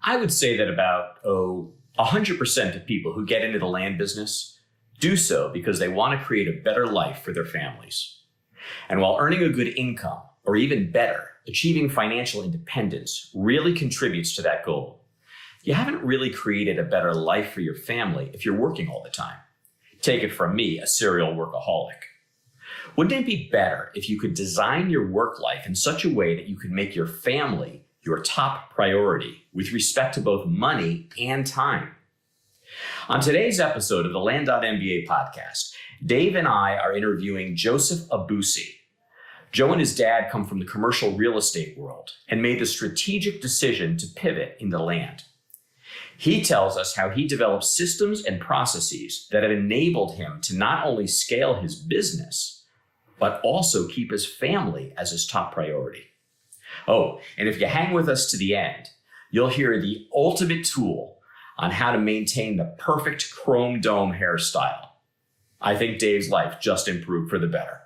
I would say that about 100% of people who get into the land business do so because they want to create a better life for their families. And while earning a good income, or even better, achieving financial independence really contributes to that goal, you haven't really created a better life for your family if you're working all the time. Take it from me, a serial workaholic. Wouldn't it be better if you could design your work life in such a way that you could make your family your top priority with respect to both money and time? On today's episode of the Land.MBA Podcast, Dave and I are interviewing Joseph Abusi. Joe and his dad come from the commercial real estate world and made the strategic decision to pivot into land. He tells us how he developed systems and processes that have enabled him to not only scale his business, but also keep his family as his top priority. Oh, and if you hang with us to the end, you'll hear the ultimate tool on how to maintain the perfect chrome dome hairstyle. I think Dave's life just improved for the better.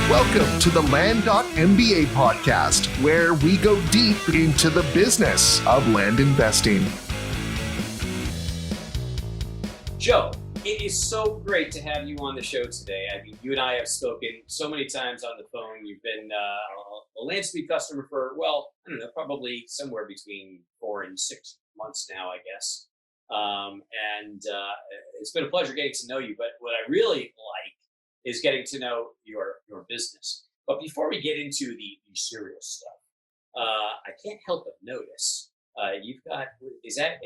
Welcome to the Land.MBA Podcast, where we go deep into the business of land investing. Joe, it is so great to have you on the show today. I mean, you and I have spoken so many times on the phone. You've been a Land.MBA customer for, well, I don't know, probably somewhere between 4 and 6 months now, I guess. It's been a pleasure getting to know you. But what I really like is getting to know your business. But before we get into the serious stuff, I can't help but notice you've got, is that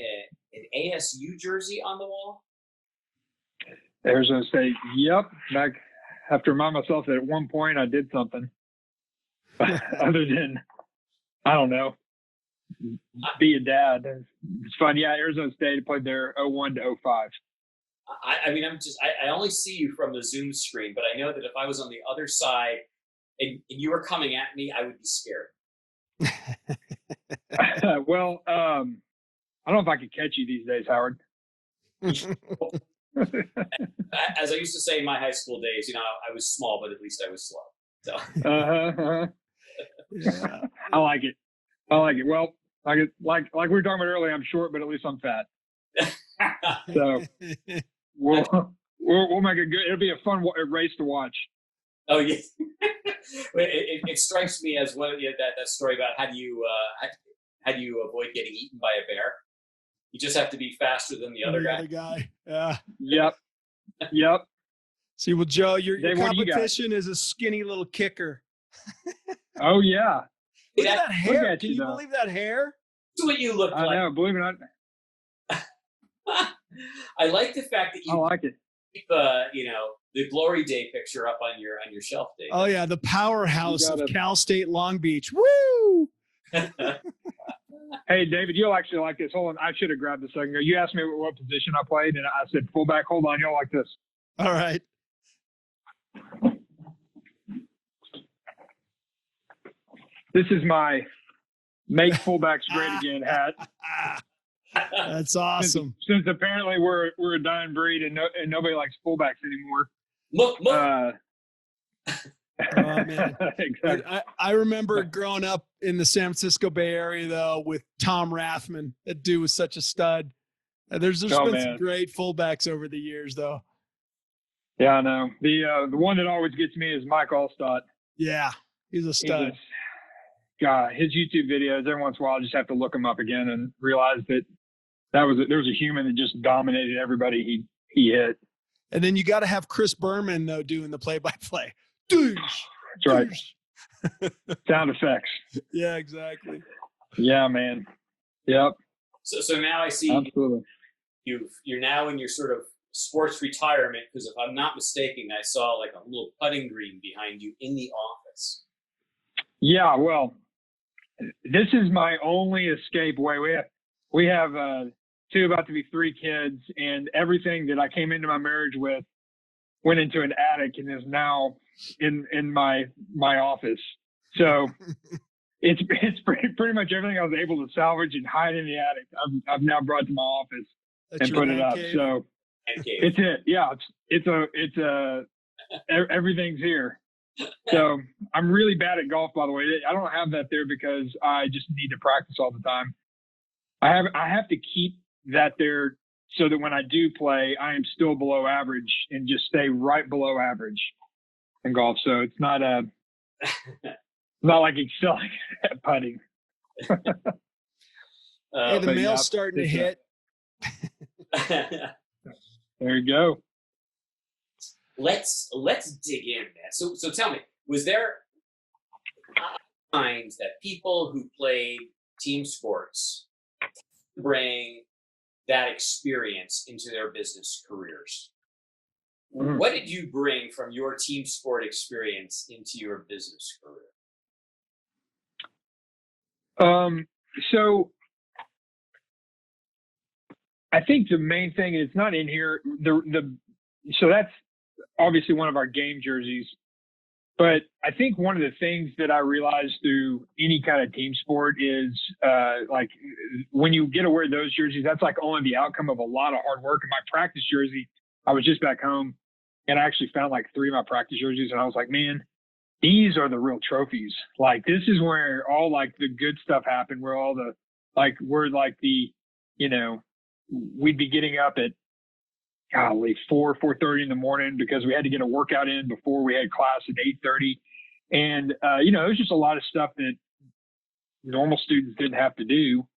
an ASU jersey on the wall? Arizona State. Yep. I have to remind myself that at one point I did something other than, I don't know, be a dad. It's fun. Yeah, Arizona State played there 01 to 05. I only see you from the Zoom screen, but I know that if I was on the other side and you were coming at me, I would be scared. Well, I don't know if I could catch you these days, Howard. As I used to say in my high school days, you know, I was small, but at least I was slow. So. Yeah. I like it. Well, like we were talking about earlier, I'm short, but at least I'm fat. So we'll make it good. It'll be a fun race to watch. Oh yeah. It strikes me as one of that story about how do you avoid getting eaten by a bear? You just have to be faster than the other guy. Yeah. Yep. See, well, Joe, your Dave, competition is a skinny little kicker. Oh yeah. Look at that hair. Can you though. believe that hair? That's what you look like. I know. Believe it or not. I like the fact that you I like it. keep the Glory Day picture up on your shelf, Dave. Oh yeah, the powerhouse of Cal State Long Beach. Woo! Hey, David, you'll actually like this. Hold on. I should have grabbed this a second ago. You asked me what position I played, and I said fullback. Hold on. You'll like this. All right. This is my Make Fullbacks Great Again hat. That's awesome. Since apparently we're a dying breed and nobody likes fullbacks anymore. Look. Oh, man. Exactly. I remember growing up in the San Francisco Bay Area, though, with Tom Rathman. That dude was such a stud. There's been some great fullbacks over the years, though. Yeah, I know. The one that always gets me is Mike Allstott. Yeah, he's a stud. God, his YouTube videos, every once in a while, I just have to look him up again and realize that there was a human that just dominated everybody he hit. And then you got to have Chris Berman, though, doing the play-by-play. Douche. That's right. Sound effects. Yeah, exactly. Yeah, man. Yep. So now I see absolutely. You're now in your sort of sports retirement, because if I'm not mistaken, I saw like a little putting green behind you in the office. Yeah, well, this is my only escape way. We have 2, about to be 3 kids, and everything that I came into my marriage with went into an attic and is now in my office. So it's pretty much everything I was able to salvage and hide in the attic. I've now brought to my office and put it up. Cave. So it's it. Yeah, it's a everything's here. So I'm really bad at golf, by the way. I don't have that there because I just need to practice all the time. I have to keep that there so that when I do play, I am still below average and just stay right below average in golf. So it's not not like excelling at putting. Hey, the mail's starting to hit. There you go. Let's dig in, man. So tell me, was there times that people who played team sports bring that experience into their business careers? What did you bring from your team sport experience into your business career? So I think the main thing is not in here. So that's obviously one of our game jerseys. But I think one of the things that I realized through any kind of team sport is like when you get to wear those jerseys, that's like only the outcome of a lot of hard work. And my practice jersey, I was just back home and I actually found like 3 of my practice jerseys and I was like, man, these are the real trophies. Like this is where all like the good stuff happened, where all the we're like the, you know, we'd be getting up at 4:30 in the morning because we had to get a workout in before we had class at 8:30. And, you know, it was just a lot of stuff that normal students didn't have to do.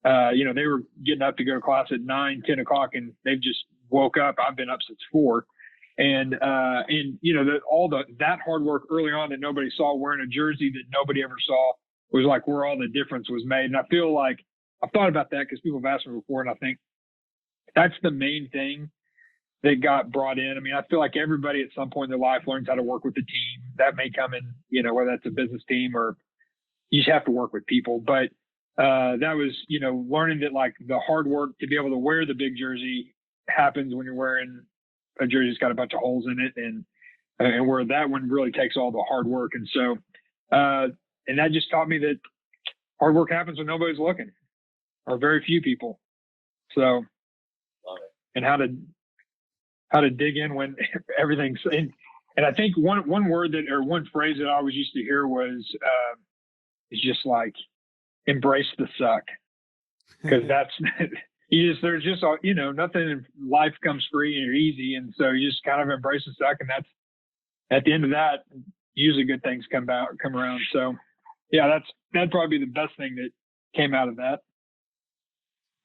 You know, they were getting up to go to class at 9, 10 o'clock and they've just woke up. I've been up since 4. And you know, that hard work early on that nobody saw, wearing a jersey that nobody ever saw, was like where all the difference was made. And I feel like I've thought about that because people have asked me before, and I think that's the main thing that got brought in. I mean, I feel like everybody at some point in their life learns how to work with the team. That may come in, you know, whether that's a business team or you just have to work with people. But that was, you know, learning that like the hard work to be able to wear the big jersey happens when you're wearing a jersey that's got a bunch of holes in it, and where that one really takes all the hard work. And so, and that just taught me that hard work happens when nobody's looking, or very few people. So, Love it. And how to dig in when everything's in. And I think one word that, or one phrase that I always used to hear was, is just like, embrace the suck. Cause that's, there's just, you know, nothing in life comes free or easy. And so you just kind of embrace the suck. And that's, at the end of that, usually good things come around. So yeah, that'd probably be the best thing that came out of that.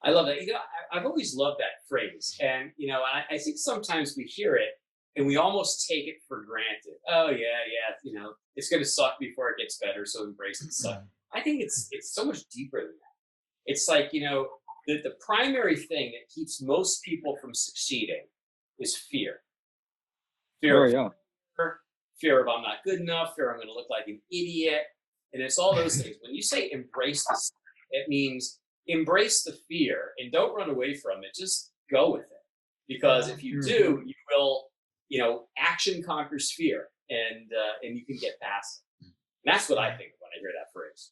I love that. You know, I've always loved that phrase. And, you know, I think sometimes we hear it and we almost take it for granted. Oh yeah. You know, it's going to suck before it gets better. So embrace the suck. I think it's so much deeper than that. It's like, you know, the primary thing that keeps most people from succeeding is fear. Fear of I'm not good enough, fear I'm going to look like an idiot. And it's all those things. When you say embrace this, it means embrace the fear and don't run away from it. Just go with it. Because if you do, you will, you know, action conquers fear, and you can get past it. And that's what I think when I hear that phrase.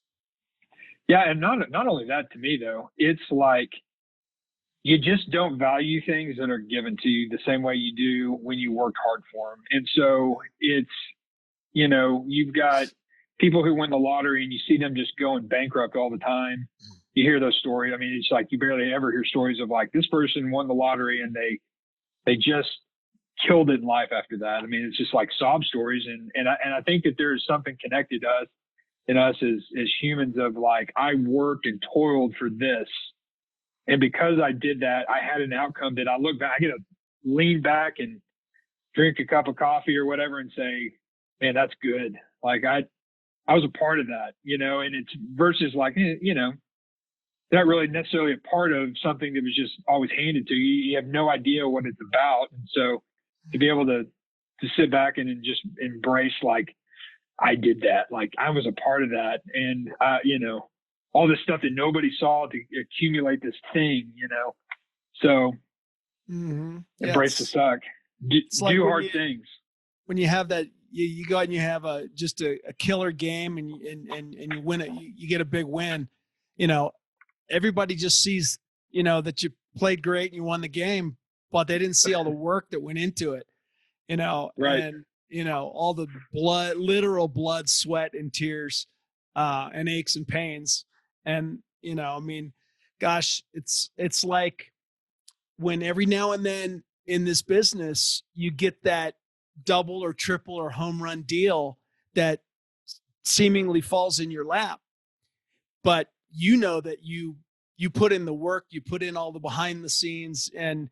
Yeah, and not only that, to me though, it's like you just don't value things that are given to you the same way you do when you worked hard for them. And so it's, you know, you've got people who win the lottery and you see them just going bankrupt all the time. You hear those stories. I mean, it's like you barely ever hear stories of like this person won the lottery and they just killed it in life after that. I mean, it's just like sob stories. And I think that there is something connected to us in us as humans of like, I worked and toiled for this. And because I did that, I had an outcome that I look back, I get to lean back and drink a cup of coffee or whatever and say, man, that's good. Like I was a part of that, you know, and it's versus like, you know, not really necessarily a part of something that was just always handed to you. You have no idea what it's about. And so to be able to sit back and just embrace, like, I did that, like I was a part of that. And, you know, all this stuff that nobody saw to accumulate this thing, you know, so embrace the suck, do hard things. When you have that, you go out and you have just a killer game and you win it, you get a big win, you know, everybody just sees, you know, that you played great and you won the game, but they didn't see all the work that went into it, you know, right. And all the blood, literal blood, sweat, and tears, and aches and pains. And, I mean, gosh, it's like when every now and then in this business, you get that double or triple or home run deal that seemingly falls in your lap. But that you put in the work, you put in all the behind the scenes, and,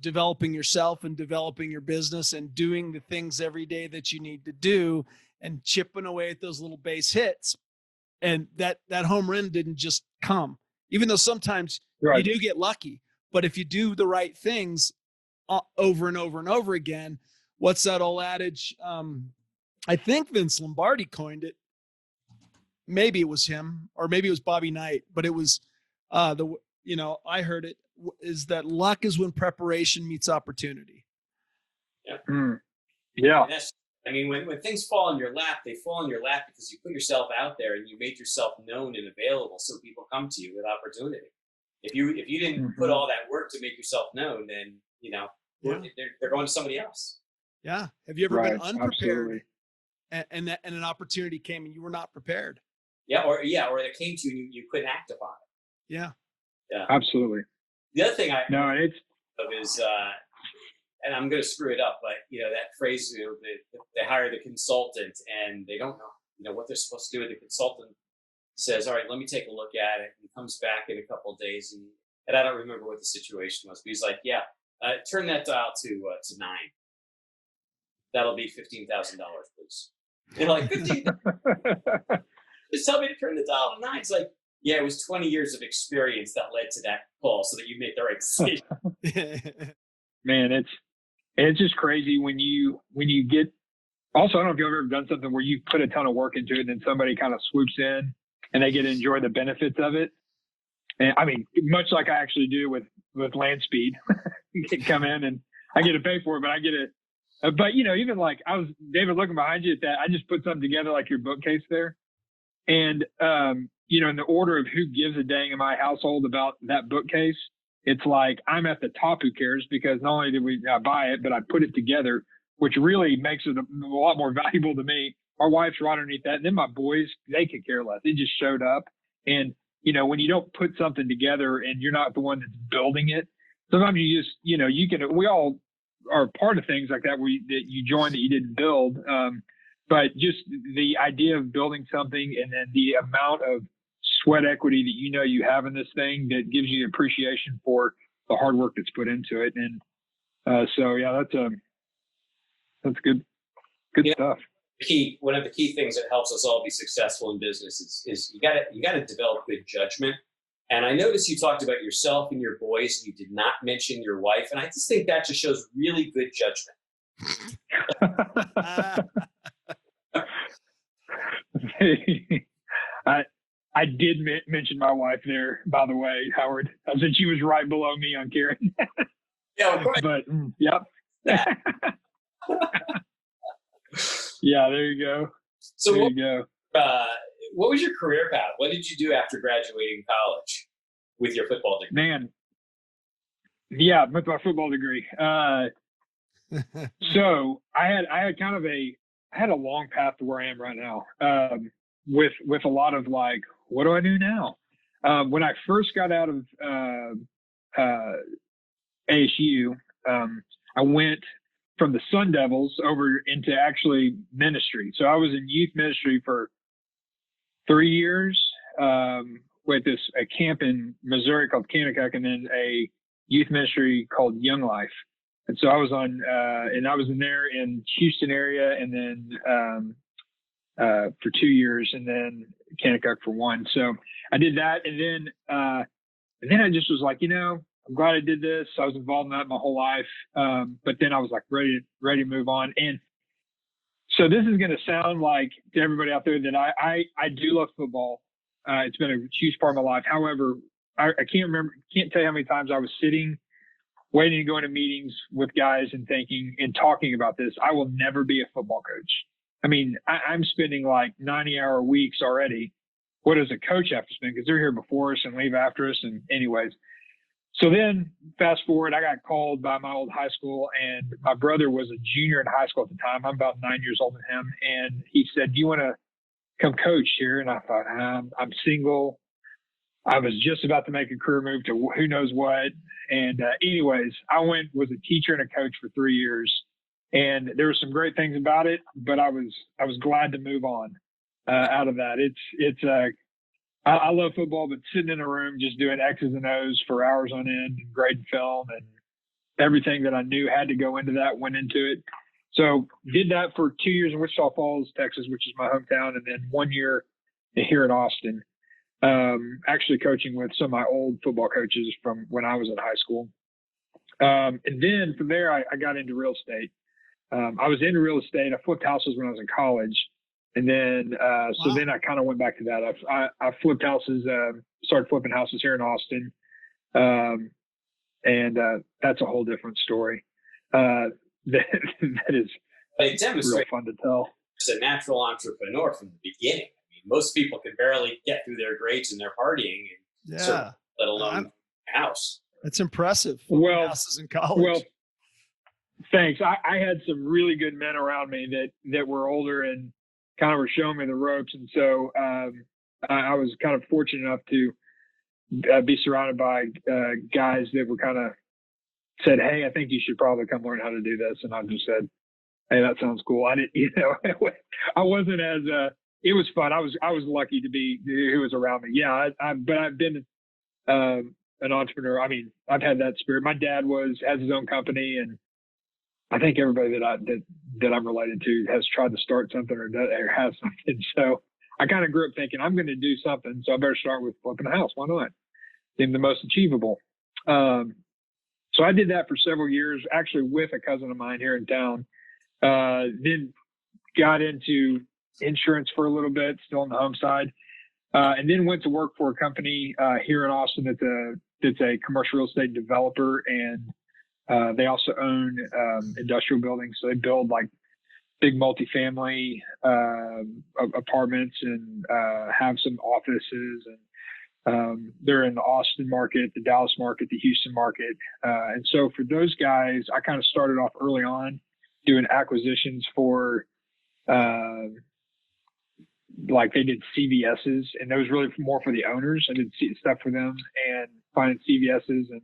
developing yourself and developing your business and doing the things every day that you need to do and chipping away at those little base hits. And that home run didn't just come, even though sometimes you do get lucky. But if you do the right things over and over and over again, what's that old adage? I think Vince Lombardi coined it. Maybe it was him, or maybe it was Bobby Knight, but it was I heard it, is that luck is when preparation meets opportunity. Yeah. Yeah. I mean, when things fall in your lap, they fall in your lap because you put yourself out there and you made yourself known and available, so people come to you with opportunity. If you didn't put all that work to make yourself known, then they're going to somebody else. Yeah. Have you ever been unprepared, Absolutely. and an opportunity came and you were not prepared? Yeah, or it came to you and you couldn't act upon it. Yeah. Yeah. Absolutely. The other thing it's and I'm going to screw it up, but that phrase, they hire the consultant and they don't know, what they're supposed to do. The consultant says, "All right, let me take a look at it," and comes back in a couple of days, and I don't remember what the situation was, but he's like, "Yeah, turn that dial to 9. That'll be $15,000, please." Like 15. Just tell me to turn the dial to 9. It's like, yeah, it was 20 years of experience that led to that call, so that you make the right decision. Man, it's just crazy when you get. Also, I don't know if you've ever done something where you put a ton of work into it, and then somebody kind of swoops in and they get to enjoy the benefits of it. And I mean, much like I actually do with Land Speed, you can come in and I get to pay for it, but I get it. But even like David, looking behind you at that, I just put something together like your bookcase there, and in the order of who gives a dang in my household about that bookcase, it's like I'm at the top. Who cares? Because not only did we buy it, but I put it together, which really makes it a lot more valuable to me. Our wife's right underneath that. And then my boys, they could care less. They just showed up. And, when you don't put something together and you're not the one that's building it, sometimes you just, we all are part of things like that that you joined that you didn't build. But just the idea of building something and then the amount of sweat equity that you have in this thing that gives you appreciation for the hard work that's put into it. And so, yeah, that's good stuff. One of the key things that helps us all be successful in business is you got to develop good judgment. And I noticed you talked about yourself and your boys, and you did not mention your wife. And I just think that just shows really good judgment. I did mention my wife there, by the way, Howard. I said she was right below me on Karen. Yeah, of course. But yep. Yeah, there you go. So there you go. What was your career path? What did you do after graduating college with your football degree? Man, yeah, with my football degree. So I had a long path to where I am right now. With a lot of like, what do I do now? When I first got out of ASU, I went from the Sun Devils over into actually ministry. So I was in youth ministry for 3 years with a camp in Missouri called Kanakuk, and then a youth ministry called Young Life. And so I was I was in there in Houston area, and then for 2 years, and then Kanakuk for 1. So I did that, and then I just was like, I'm glad I did this. I was involved in that my whole life, but then I was like ready to move on. And so this is going to sound like to everybody out there that I do love football. It's been a huge part of my life. However, I can't tell you how many times I was sitting, waiting to go into meetings with guys and thinking and talking about this. I will never be a football coach. I mean, I'm spending like 90-hour weeks already. What does a coach have to spend? Because they're here before us and leave after us. And anyways, So then fast forward, I got called by my old high school, and my brother was a junior in high school at the time. I'm about 9 years older than him. And he said, "Do you want to come coach here?" And I thought, I'm single. I was just about to make a career move to who knows what. And anyways, I was a teacher and a coach for 3 years, and there were some great things about it, but I was glad to move on out of that. I love football, but sitting in a room just doing X's and O's for hours on end and grading film and everything that I knew had to go into that went into it. So did that for 2 years in Wichita Falls, Texas, which is my hometown, and then 1 year here in Austin, actually coaching with some of my old football coaches from when I was in high school. And then from there, I got into real estate. I was in real estate. I flipped houses when I was in college. And then, so then I kind of went back to that. I flipped houses, started flipping houses here in Austin. And that's a whole different story. That is real fun to tell. As a natural entrepreneur from the beginning. I mean, most people can barely get through their grades and their partying, and let alone a house. That's impressive. Well, houses in college. Well, thanks. I had some really good men around me that were older and kind of were showing me the ropes. And so I was kind of fortunate enough to be surrounded by guys that were kind of said, "Hey, I think you should probably come learn how to do this." And I just said, "Hey, that sounds cool." I didn't, I wasn't as, it was fun. I was lucky to be who was around me. Yeah. But I've been an entrepreneur. I mean, I've had that spirit. My dad has his own company, and I think everybody that I'm related to has tried to start something or has something. So I kind of grew up thinking I'm going to do something, so I better start with flipping a house. Why not? Seemed the most achievable. So I did that for several years, actually with a cousin of mine here in town. Then got into insurance for a little bit, still on the home side, and then went to work for a company here in Austin that's a commercial real estate developer, and they also own industrial buildings. So they build like big multifamily apartments and have some offices. And they're in the Austin market, the Dallas market, the Houston market. And so for those guys, I kind of started off early on doing acquisitions for like they did CVS's, and that was really more for the owners. I did stuff for them and finding CVS's and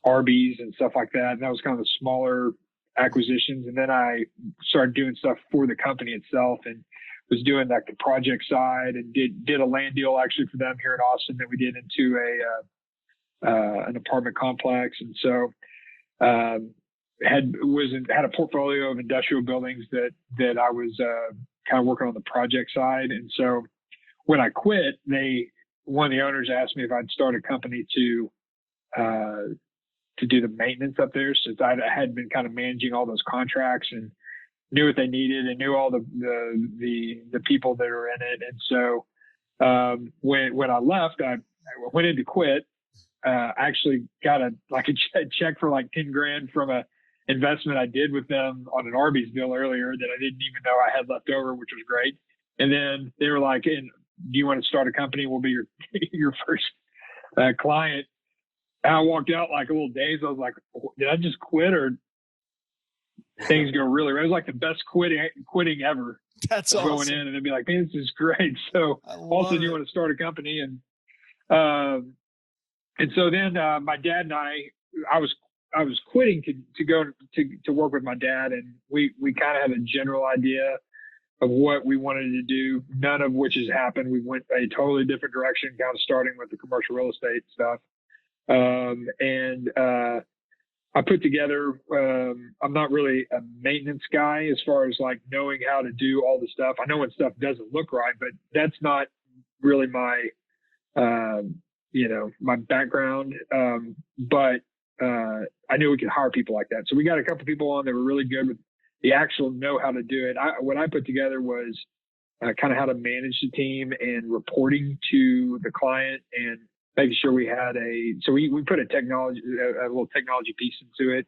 Arby's and stuff like that. And that was kind of the smaller acquisitions. And then I started doing stuff for the company itself and was doing like the project side, and did a land deal actually for them here in Austin that we did into an apartment complex. And so had a portfolio of industrial buildings that I was kind of working on the project side. And so when I quit, one of the owners asked me if I'd start a company to do the maintenance up there, since I had been kind of managing all those contracts and knew what they needed and knew all the people that are in it. And so when I left, I went in to quit. I actually got a check for like 10 grand from a investment I did with them on an Arby's deal earlier that I didn't even know I had left over, which was great. And then they were like, "Do you want to start a company? We'll be your first client." And I walked out like a little dazed. I was like, "Did I just quit, or things go really right?" It was like the best quitting ever. That's awesome. Going in and they'd be like, "Man, this is great." So also, you want to start a company, and so then my dad and I was quitting to go to work with my dad, and we kind of had a general idea of what we wanted to do, none of which has happened. We went a totally different direction, kind of starting with the commercial real estate stuff. And I put together, I'm not really a maintenance guy as far as like knowing how to do all the stuff. I know when stuff doesn't look right, but that's not really my background. But I knew we could hire people like that. So we got a couple people on that were really good with the actual know how to do it. What I put together was kind of how to manage the team and reporting to the client and making sure we had we put a little technology piece into it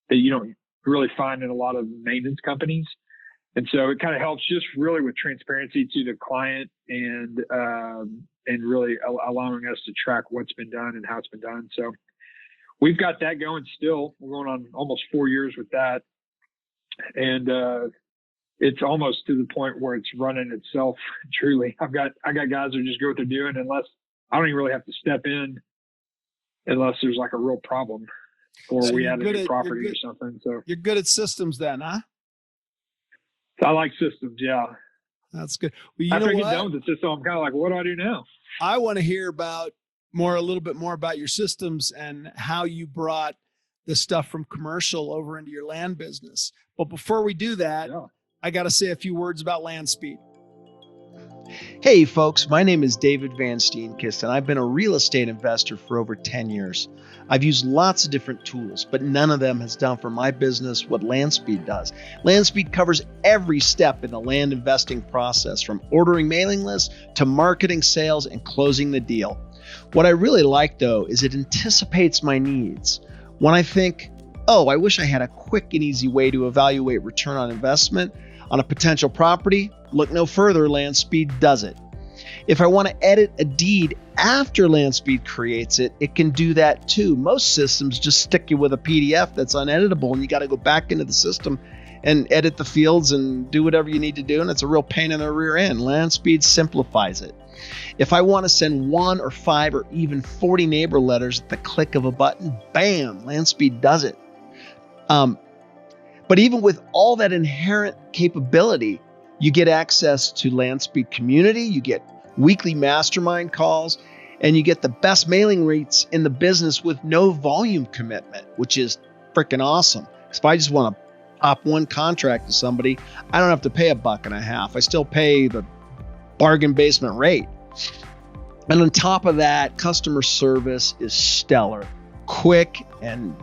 that you don't really find in a lot of maintenance companies. And so it kind of helps just really with transparency to the client and really allowing us to track what's been done and how it's been done. So we've got that going still. We're going on almost 4 years with that. And it's almost to the point where it's running itself. Truly, I got guys that just go what they're doing, unless I don't even really have to step in, unless there's like a real problem, or So we you're add a good new at- property you're or something. So You're good at systems then, huh? I like systems. Yeah, That's good. Well, you after know I get what? done with the system, I'm kind of like, what do I do now? I want to hear a little bit more about your systems and how you brought the stuff from commercial over into your land business. But before we do that, Yeah. I got to say a few words about Land Speed. Hey folks, my name is David Van Steenkist, and I've been a real estate investor for over 10 years. I've used lots of different tools, but none of them has done for my business what LandSpeed does. LandSpeed covers every step in the land investing process, from ordering mailing lists to marketing, sales, and closing the deal. What I really like, though, is it anticipates my needs. When I think, oh, I wish I had a quick and easy way to evaluate return on investment on a potential property, look no further, LandSpeed does it. If I want to edit a deed after LandSpeed creates it, it can do that too. Most systems just stick you with a PDF that's uneditable, and you got to go back into the system and edit the fields and do whatever you need to do, and it's a real pain in the rear end. LandSpeed simplifies it. If I want to send 1 or 5 or even 40 neighbor letters at the click of a button, bam, LandSpeed does it. But even with all that inherent capability, you get access to LandSpeed Community, you get weekly mastermind calls, and you get the best mailing rates in the business with no volume commitment, which is freaking awesome. If I just want to pop one contract to somebody, I don't have to pay $1.50. I still pay the bargain basement rate. And on top of that, customer service is stellar, quick, and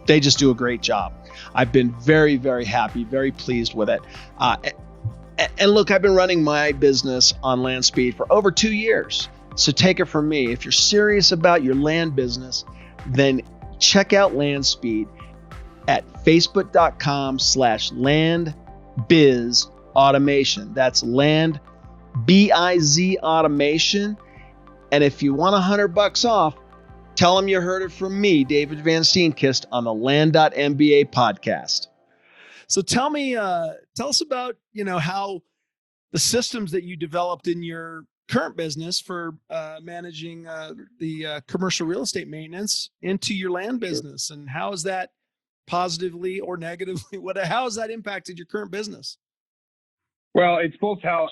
they just do a great job. I've been very, very happy, very pleased with it. And look, I've been running my business on LandSpeed for over 2 years. So take it from me. If you're serious about your land business, then check out LandSpeed at facebook.com/landbizautomation. That's land, B-I-Z automation. And if you want $100 off, tell them you heard it from me, David Van Steenkist, on the Land.MBA podcast. So tell us about, how the systems that you developed in your current business for managing the commercial real estate maintenance into your land business, and how is that positively or negatively, how has that impacted your current business? Well, it's both how,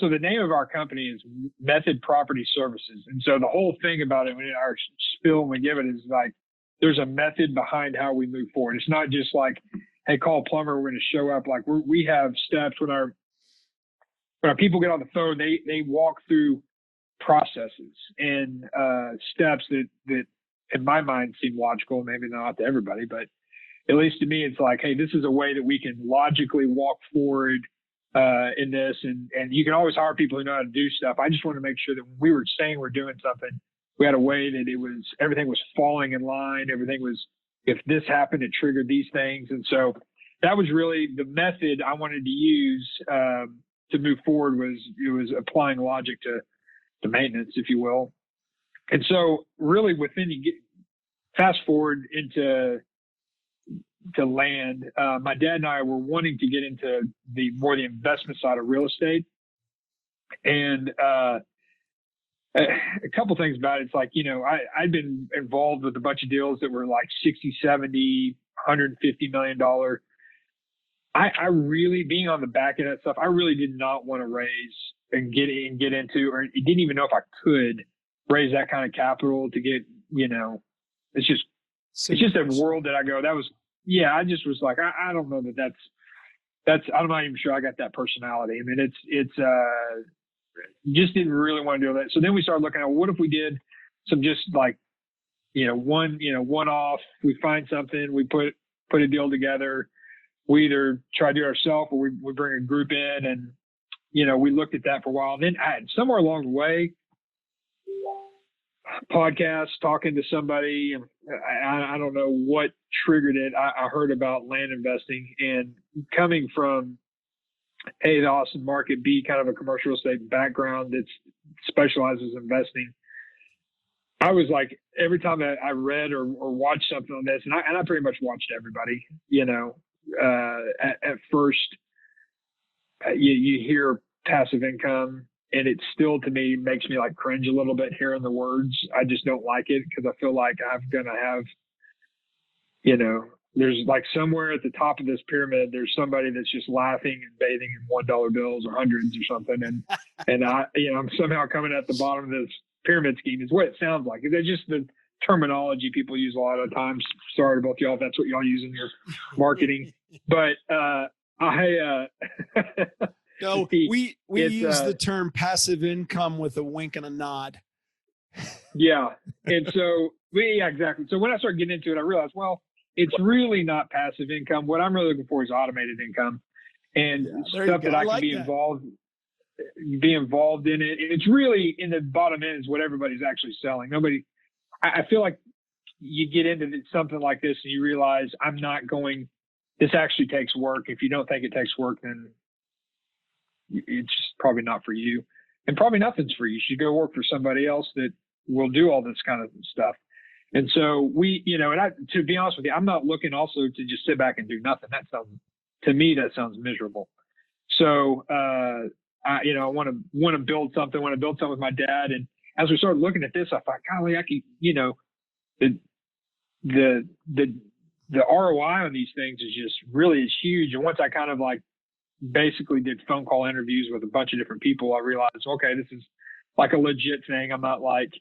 so the name of our company is Method Property Services. And so the whole thing about it, when our spill, when we give it, is like, there's a method behind how we move forward. It's not just like, hey, call a plumber, we're going to show up. Like we have steps. When our people get on the phone, they walk through processes and steps that in my mind seem logical, maybe not to everybody, but at least to me, it's like, hey, this is a way that we can logically walk forward in this. And you can always hire people who know how to do stuff. I just want to make sure that when we were saying we're doing something, we had a way that everything was falling in line. Everything was, if this happened, it triggered these things. And so that was really the method I wanted to use to move forward. It was applying logic to maintenance, if you will. And so really fast forward into land, my dad and I were wanting to get into the investment side of real estate. And a couple things about it. It's like, I'd been involved with a bunch of deals that were like 60, 70, $150 million. I really, being on the back of that stuff, I really did not want to raise and get into, or didn't even know if I could raise that kind of capital to get, it's just a world that I go, I just was like, I don't know that's, I'm not even sure I got that personality. I mean, it's just didn't really want to do that. So then we started looking at, what if we did some just like, one off, we find something, we put a deal together. We either try to do it ourselves or we bring a group in, and, we looked at that for a while. And then somewhere along the way, podcast, talking to somebody, I don't know what triggered it. I heard about land investing, and coming from A, the Austin market, B, kind of a commercial real estate background that specializes in investing. I was like, every time I read or watched something on this, and I pretty much watched everybody, at first you hear passive income, and it still, to me, makes me like cringe a little bit hearing the words. I just don't like it because I feel like I'm going to have, there's like somewhere at the top of this pyramid, there's somebody that's just laughing and bathing in $1 bills or hundreds or something. And I'm somehow coming at the bottom of this pyramid scheme is what it sounds like. It's just the terminology people use a lot of times. Sorry to both y'all if that's what y'all use in your marketing. But no, we use the term passive income with a wink and a nod. Yeah. And so exactly. So when I started getting into it, I realized, well, it's really not passive income. What I'm really looking for is automated income and stuff that I can be involved in it. And it's really, in the bottom end, is what everybody's actually selling. I feel like you get into something like this and you realize this actually takes work. If you don't think it takes work, then it's just probably not for you, and probably nothing's for you. You should go work for somebody else that will do all this kind of stuff. And so to be honest with you, I'm not looking also to just sit back and do nothing. To me, that sounds miserable. So, I want to build something, with my dad. And as we started looking at this, I thought, golly, I could, the ROI on these things is huge. And once I kind of like basically did phone call interviews with a bunch of different people, I realized, okay, this is like a legit thing. I'm not like,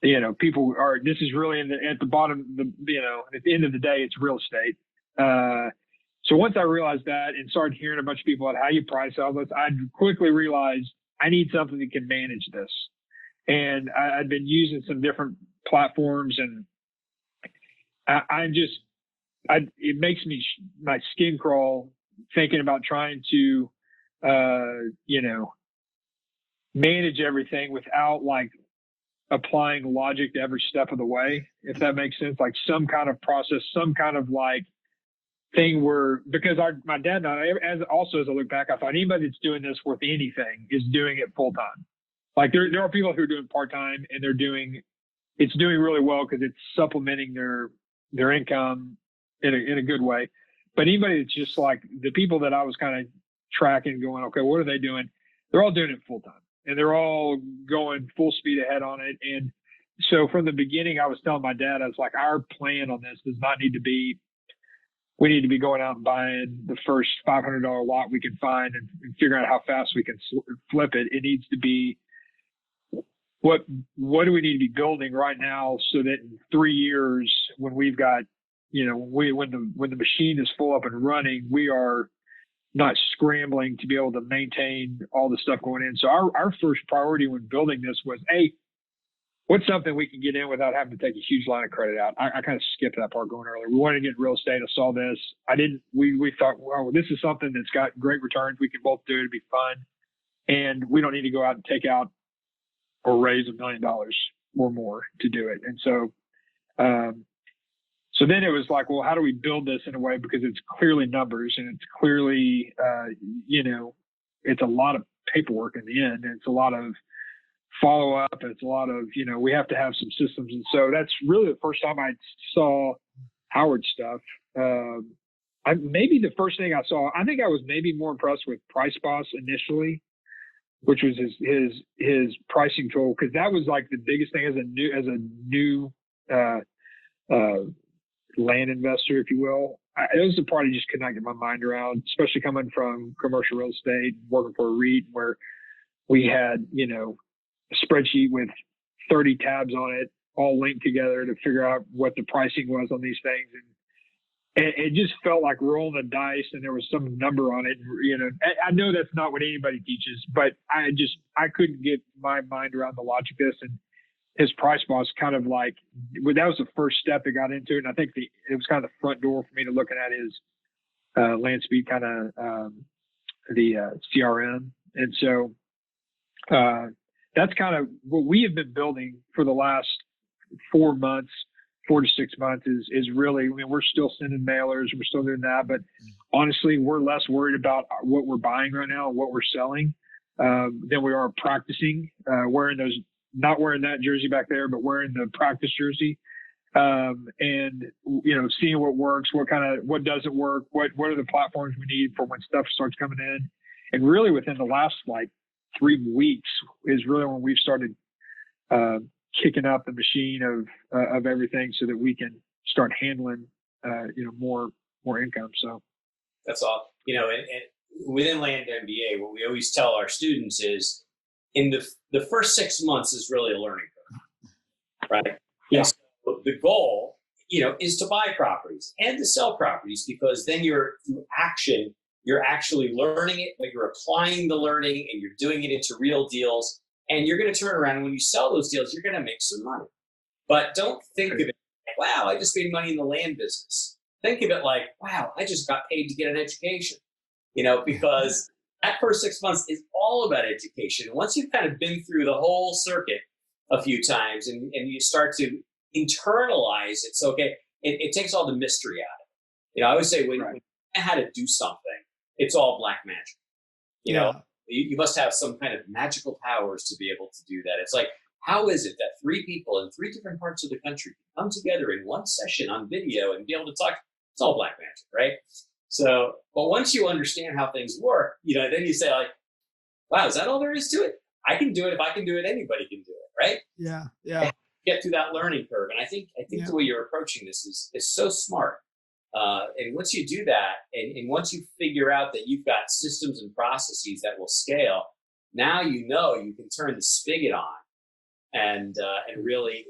this is really at the bottom, at the end of the day, it's real estate. So once I realized that and started hearing a bunch of people about how you price all this, I quickly realized I need something that can manage this. And I'd been using some different platforms, and it makes my skin crawl thinking about trying to, manage everything without like applying logic to every step of the way, if that makes sense. Like some kind of process, some kind of like thing because my dad and I, as I look back, I thought anybody that's doing this worth anything is doing it full time. Like there are people who are doing part time, and it's doing really well because it's supplementing their income in a good way. But anybody that's just like the people that I was kind of tracking, going, okay, what are they doing? They're all doing it full time, and they're all going full speed ahead on it. And so from the beginning, I was telling my dad, I was like, our plan on this does not need to be, we need to be going out and buying the first $500 lot we can find and figuring out how fast we can flip it. It needs to be, what do we need to be building right now so that in 3 years, when we've got, when the machine is full up and running, we are not scrambling to be able to maintain all the stuff going in. So our first priority when building this was, what's something we can get in without having to take a huge line of credit out? I kind of skipped that part going earlier. We wanted to get real estate. I saw this. We thought, well, this is something that's got great returns. We can both do it. It'd be fun. And we don't need to go out and take out or raise $1 million or more to do it. And so, so then it was like, well, how do we build this in a way? Because it's clearly numbers, and it's clearly, it's a lot of paperwork in the end. And it's a lot of follow up. It's a lot of, we have to have some systems. And so that's really the first time I saw Howard's stuff. Maybe the first thing I saw, I think I was maybe more impressed with Price Boss initially, which was his pricing tool. Cause that was like the biggest thing as a new land investor, if you will. It was the part I just could not get my mind around, especially coming from commercial real estate, working for a REIT where we had, a spreadsheet with 30 tabs on it, all linked together to figure out what the pricing was on these things. And it just felt like rolling the dice, and there was some number on it. I know that's not what anybody teaches, but I couldn't get my mind around the logic of this. And his Price Boss kind of like, that was the first step that got into it. And I think it was kind of the front door for me to looking at his land speed kind of the CRM. And so that's kind of what we have been building for the last 4 to 6 months is really, I mean, we're still sending mailers, we're still doing that, but honestly, we're less worried about what we're buying right now and what we're selling than we are practicing wearing not wearing that jersey back there, but wearing the practice jersey. And, seeing what works, what doesn't work, what are the platforms we need for when stuff starts coming in. And really within the last 3 weeks is really when we've started kicking up the machine of everything so that we can start handling more income. So that's all. And within Land.MBA, what we always tell our students is in the first 6 months is really a learning curve, right? Yeah. And so the goal, is to buy properties and to sell properties, because then through action, you're actually learning it, but you're applying the learning and you're doing it into real deals. And you're going to turn around, and when you sell those deals, you're going to make some money. But don't think of it like, wow, I just made money in the land business. Think of it like, wow, I just got paid to get an education. Because that first 6 months is all about education. Once you've kind of been through the whole circuit a few times and you start to internalize it, so okay, it takes all the mystery out of it. I always say when you know how to do something, it's all black magic. You must have some kind of magical powers to be able to do that. It's like, how is it that 3 people in 3 different parts of the country can come together in one session on video and be able to talk? It's all black magic, right? So, but once you understand how things work, then you say like, wow, is that all there is to it? I can do it. If I can do it, anybody can do it, right? Yeah. And get through that learning curve. And I think the way you're approaching this is so smart. And once you do that, and once you figure out that you've got systems and processes that will scale, now you can turn the spigot on and really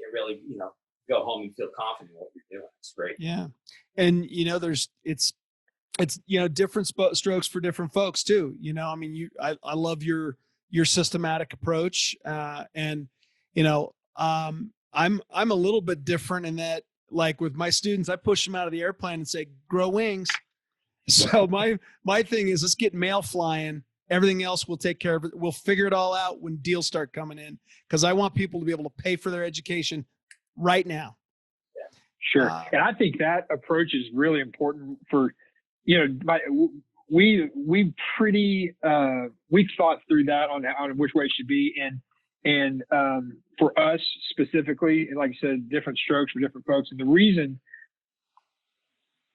go home and feel confident in what you're doing. It's great. Yeah, and it's different strokes for different folks too. I love your systematic approach, and I'm a little bit different in that. Like with my students, I push them out of the airplane and say, grow wings. So my thing is, let's get mail flying. Everything else we'll take care of it. We'll figure it all out when deals start coming in, because I want people to be able to pay for their education right now. Sure. And I think that approach is really important for, we thought through that on which way it should be. And for us specifically, like I said, different strokes for different folks. And the reason,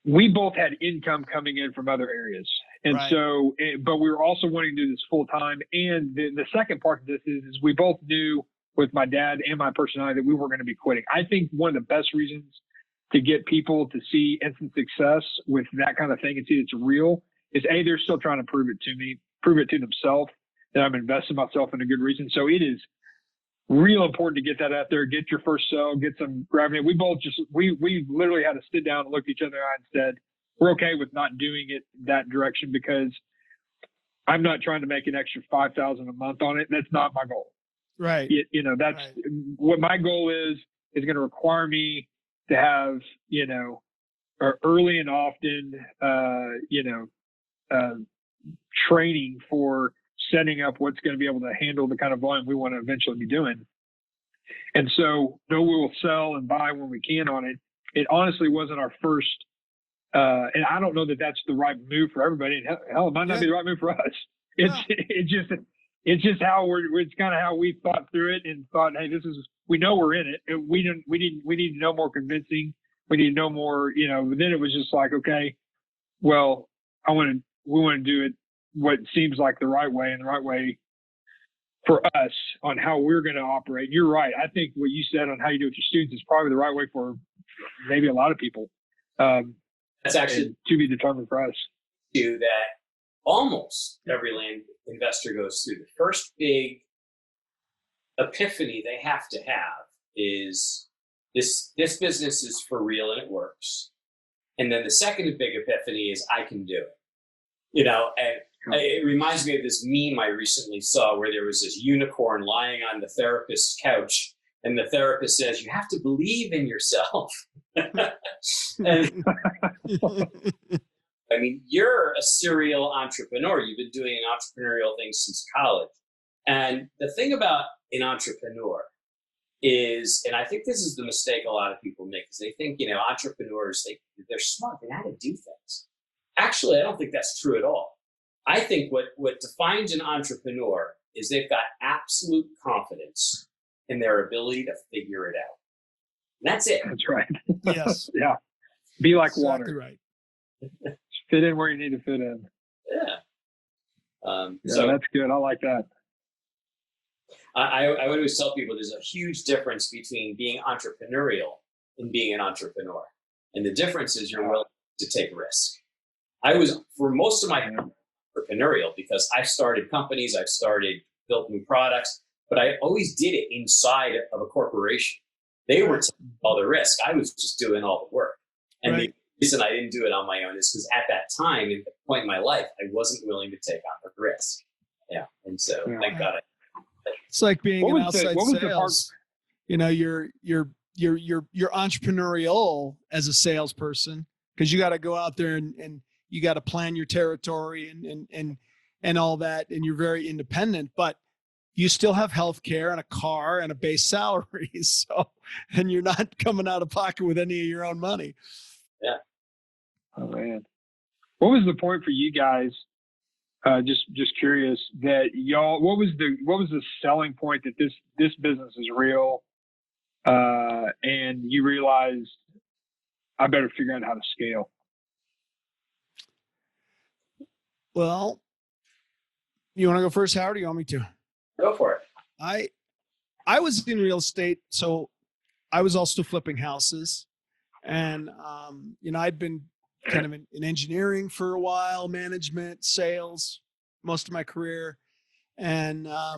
we both had income coming in from other areas. And so, but we were also wanting to do this full time. And the second part of this is we both knew with my dad and my personality that we were going to be quitting. I think one of the best reasons to get people to see instant success with that kind of thing and see it's real is they're still trying to prove it to themselves that I'm investing myself in a good reason. So it is real important to get that out there, get your first sell, get some revenue. We both we literally had to sit down and look each other in the eye and said, we're okay with not doing it that direction, because I'm not trying to make an extra $5,000 a month on it. That's not my goal. Right. That's what my goal is going to require me to have, early and often, training for setting up what's going to be able to handle the kind of volume we want to eventually be doing. And so, we will sell and buy when we can on it. It honestly wasn't our first, and I don't know that that's the right move for everybody. And hell, it might not be the right move for us. It's just how it's kind of how we thought through it and thought, hey, we know we're in it. We need no more convincing. We need no more, then it was just like, okay, well, we want to do it what seems like the right way, and the right way for us on how we're going to operate. You're right. I think what you said on how you do it with your students is probably the right way for maybe a lot of people. That's actually to be determined for us. That almost every land investor goes through. The first big epiphany they have to have is this business is for real and it works. And then the second big epiphany is I can do it. And it reminds me of this meme I recently saw where there was this unicorn lying on the therapist's couch, and the therapist says, you have to believe in yourself. And, I mean, you're a serial entrepreneur. You've been doing entrepreneurial things since college. And the thing about an entrepreneur is, and I think this is the mistake a lot of people make, is they think, entrepreneurs, they're smart. They know how to do things. Actually, I don't think that's true at all. I think what defines an entrepreneur is they've got absolute confidence in their ability to figure it out. And that's it. That's right. Yes. Yeah. Be like Exactly water. right. Fit in where you need to fit in. Yeah. Yeah, So that's good. I like that. I would always tell people there's a huge difference between being entrepreneurial and being an entrepreneur. And the difference is you're willing to take risk. I was, for most of my entrepreneurial, because I've started companies, built new products, but I always did it inside of a corporation. They were taking all the risk. I was just doing all the work. And the reason I didn't do it on my own is because at that time, at the point in my life, I wasn't willing to take on the risk. Yeah. And so thank God It's like being an outside what was sales. You know, you're entrepreneurial as a salesperson because you got to go out there and you got to plan your territory and all that, and you're very independent, but you still have health care and a car and a base salary. So, and you're not coming out of pocket with any of your own money. Yeah. Oh man. What was the point for you guys? Just curious that y'all, what was the selling point that this business is real? And you realized I better figure out how to scale. Well, you want to go first, Howard, or you want me to? go for it. I was in real estate, so I was also flipping houses, and I'd been kind of in engineering for a while, management, sales, most of my career, and I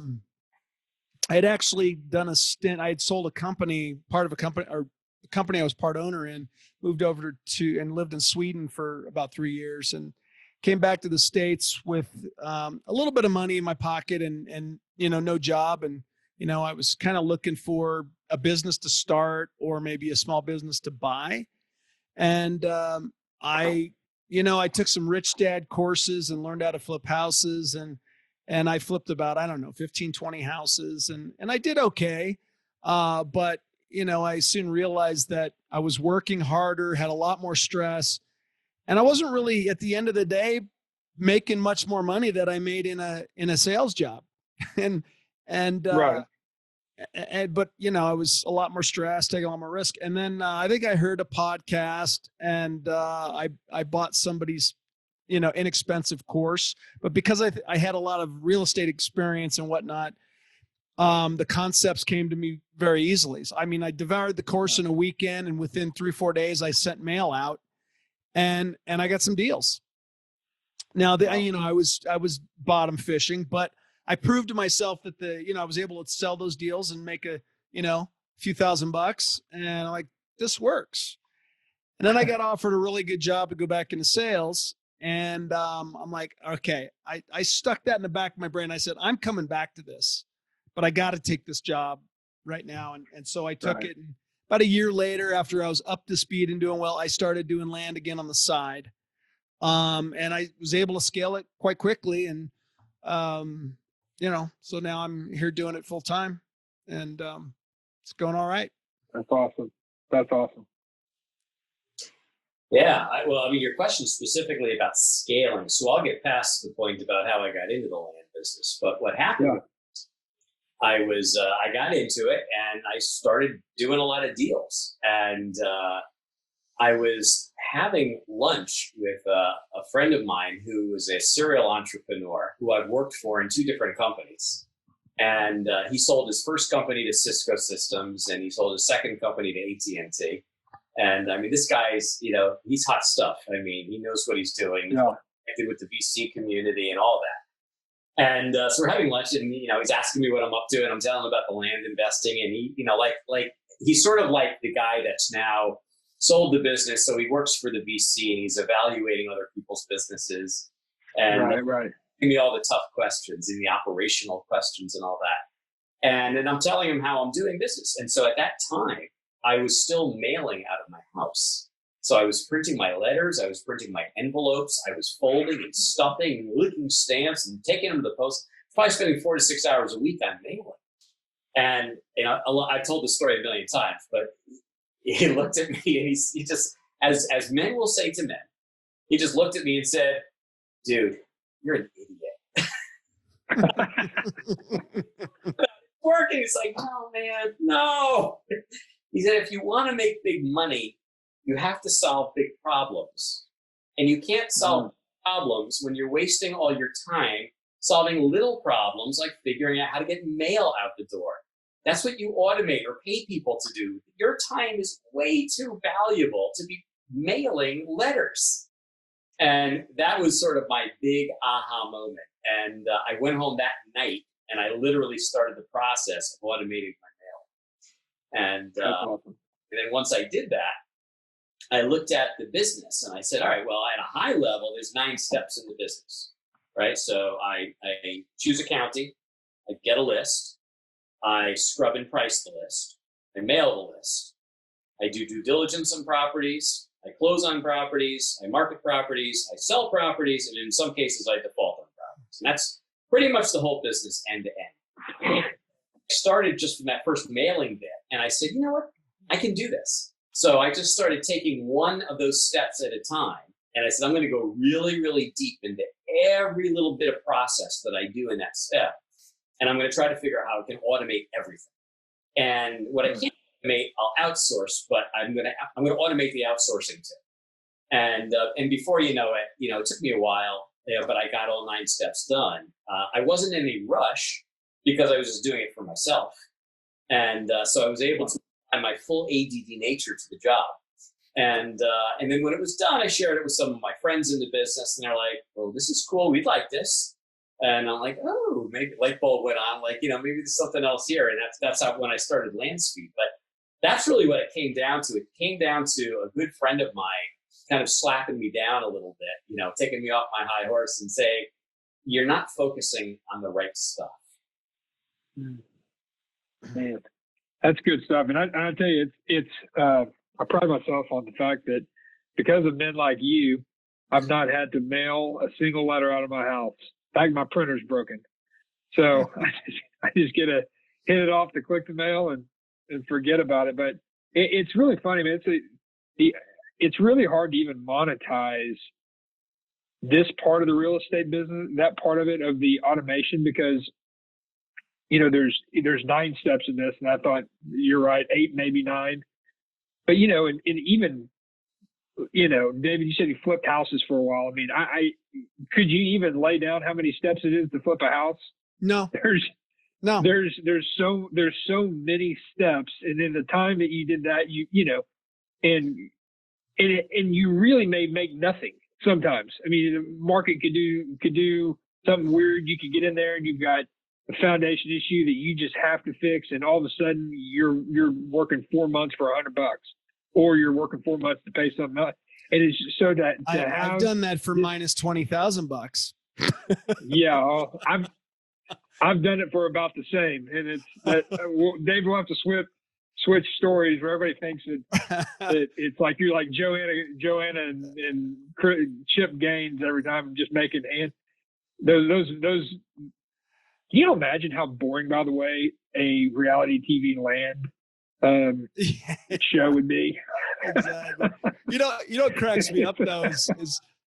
had actually done a stint. I had sold a company, part of a company, or a company I was part owner in, moved over to and lived in Sweden for about 3 years, and came back to the States with a little bit of money in my pocket and no job. And, I was kind of looking for a business to start or maybe a small business to buy. And I took some Rich Dad courses and learned how to flip houses. And I flipped about, 15, 20 houses. And I did okay. But, I soon realized that I was working harder, had a lot more stress. And I wasn't really, at the end of the day, making much more money that I made in a sales job. Right. But I was a lot more stressed, taking a lot more risk. And then I think I heard a podcast, and I bought somebody's, inexpensive course. But because I had a lot of real estate experience and whatnot, the concepts came to me very easily. So, I devoured the course in a weekend, and within 3-4 days, I sent mail out. And I got some deals. Now, I was bottom fishing, but I proved to myself that I was able to sell those deals and make a few $1,000, and I'm like, this works. And then I got offered a really good job to go back into sales, and I'm like, okay, I stuck that in the back of my brain. I said, I'm coming back to this, but I got to take this job right now, and so I took it. And about a year later, after I was up to speed and doing well, I started doing land again on the side. And I was able to scale it quite quickly. And, so now I'm here doing it full time, and it's going all right. That's awesome. That's awesome. Yeah. Your question specifically about scaling. So I'll get past the point about how I got into the land business. But what happened, I got into it and I started doing a lot of deals. And I was having lunch with a friend of mine who was a serial entrepreneur who I've worked for in 2 different companies. And he sold his first company to Cisco Systems, and he sold his second company to AT&T. And this guy's, he's hot stuff. He knows what he's doing. He's connected with the VC community and all that. And so we're having lunch, and he's asking me what I'm up to, and I'm telling him about the land investing. And he, he's sort of like the guy that's now sold the business, so he works for the VC and he's evaluating other people's businesses and asking me all the tough questions and the operational questions and all that. And then I'm telling him how I'm doing business. And so at that time, I was still mailing out of my house. So I was printing my letters, I was printing my envelopes, I was folding and stuffing and licking stamps and taking them to the post, probably spending 4 to 6 hours a week on mailing. And I've told this story a million times, but he looked at me and he just, as men will say to men, he just looked at me and said, dude, you're an idiot. Working. And he's like, oh man, no. He said, if you want to make big money, you have to solve big problems. And you can't solve problems when you're wasting all your time solving little problems like figuring out how to get mail out the door. That's what you automate or pay people to do. Your time is way too valuable to be mailing letters. And that was sort of my big aha moment. And I went home that night and I literally started the process of automating my mail. And Awesome. and then once I did that, I looked at the business and I said, all right, well, at a high level, there's 9 steps in the business, right? So I choose a county, I get a list, I scrub and price the list, I mail the list, I do due diligence on properties, I close on properties, I market properties, I sell properties, and in some cases, I default on properties. And that's pretty much the whole business end to end. I started just from that first mailing bit, and I said, you know what? I can do this. So I just started taking one of those steps at a time. And I said, I'm going to go really, really deep into every little bit of process that I do in that step. And I'm going to try to figure out how I can automate everything. And what I can't automate, I'll outsource, but I'm going to automate the outsourcing too. And before you know it, it took me a while, but I got all 9 steps done. I wasn't in any rush because I was just doing it for myself. And so I was able to apply my full ADD nature to the job. And then when it was done, I shared it with some of my friends in the business, and they're like, "Oh, this is cool. We'd like this." And I'm like, "Oh, maybe light bulb went on. Like, maybe there's something else here." And that's how when I started Land.MBA. But that's really what it came down to. It came down to a good friend of mine kind of slapping me down a little bit, taking me off my high horse and saying, "You're not focusing on the right stuff." Man, that's good stuff. And I tell you, I pride myself on the fact that because of men like you, I've not had to mail a single letter out of my house. In fact, my printer's broken. So I just get to hit it off to click the mail and forget about it. But it's really funny, man. It's really hard to even monetize this part of the real estate business, that part of it, of the automation, because there's 9 steps in this, and I thought you're right, 8, maybe 9. But and even David, you said you flipped houses for a while. I mean, I could you even lay down how many steps it is to flip a house? No. There's so many steps, and in the time that you did that, and you really may make nothing sometimes. I mean, the market could do something weird. You could get in there and you've got a foundation issue that you just have to fix, and all of a sudden you're working 4 months for $100, or you're working 4 months to pay something else. And it's so that I've done that for minus $20,000. Yeah, I've done it for about the same, and it's that Dave will have to switch stories where everybody thinks that it's like you're like Joanna and Chip Gaines every time, just making those. Can you imagine how boring, by the way, a reality TV Land show would be? Exactly. What cracks me up though